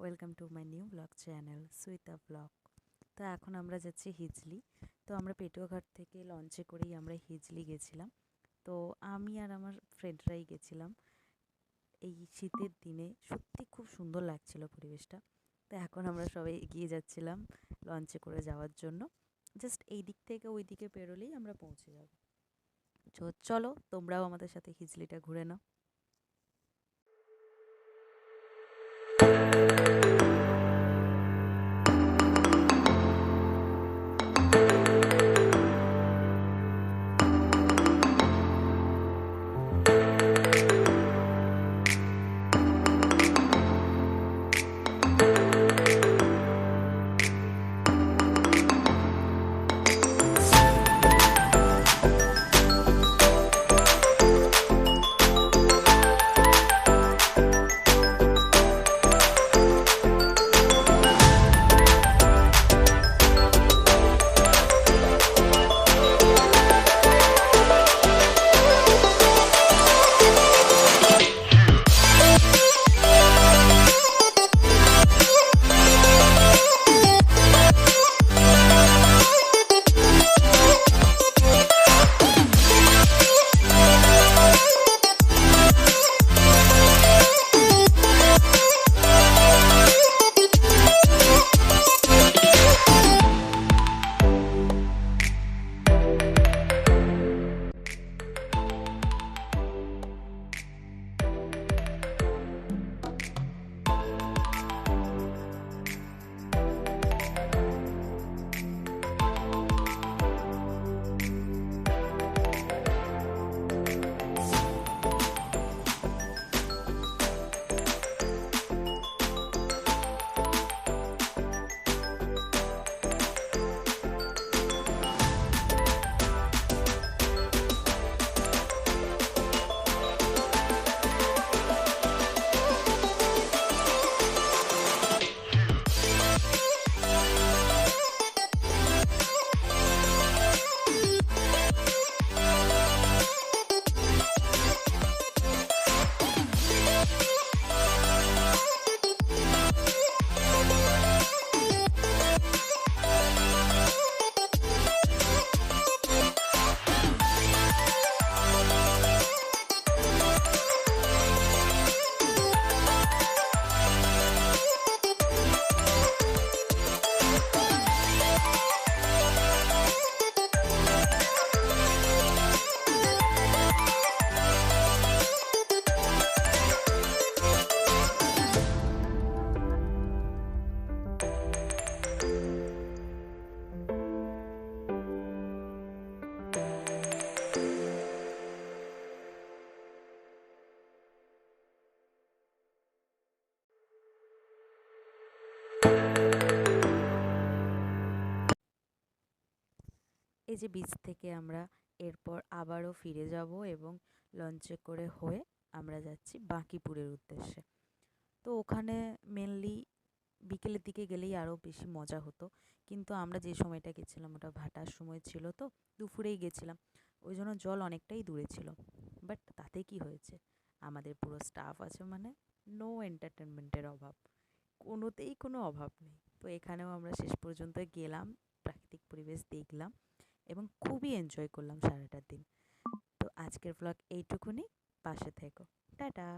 Welcome to my new vlog channel Suita vlog. তো এখন আমরা যাচ্ছি হিজলি। তো আমরা পেটুয়াঘাট থেকে লঞ্চে করেই আমরা হিজলি গেছিলাম। তো আমি আর আমার ফ্রেন্ডরাই গেছিলাম এই শীতের দিনে। সত্যি খুব সুন্দর লাগছিল পরিবেশটা। তো এখন আমরা সবাই এগিয়ে যাচ্ছিলাম লঞ্চে করে যাওয়ার জন্য। জাস্ট এই দিক থেকে ওই দিকে পেরোলেই আমরা পৌঁছে যাব। তো চলো তোমরাও আমাদের সাথে হিজলিটা ঘুরে নাও। এই যে বিচ থেকে আমরা এরপর আবারও ফিরে যাব এবং লঞ্চে করে হয়ে আমরা যাচ্ছি বাঁকিপুরের উদ্দেশ্যে। তো ওখানে মেনলি বিকেলের দিকে গেলেই আরও বেশি মজা হতো, কিন্তু আমরা যে সময়টা গেছিলাম ওটা ভাটার সময় ছিল, তো দুপুরেই গেছিলাম, ওই জন্য জল অনেকটাই দূরে ছিল। বাট তাতে কি হয়েছে, আমাদের পুরো স্টাফ আছে মানে নো এন্টারটেনমেন্টের অভাব, কোনোতেই কোনো অভাব নেই। তো এখানেও আমরা শেষ পর্যন্ত গেলাম, প্রাকৃতিক পরিবেশ দেখলাম এবং খুবই এনজয় করলাম সারাটা দিন। তো আজকের ব্লগ এইটুকুনি, পাশে থেকো, টাটা।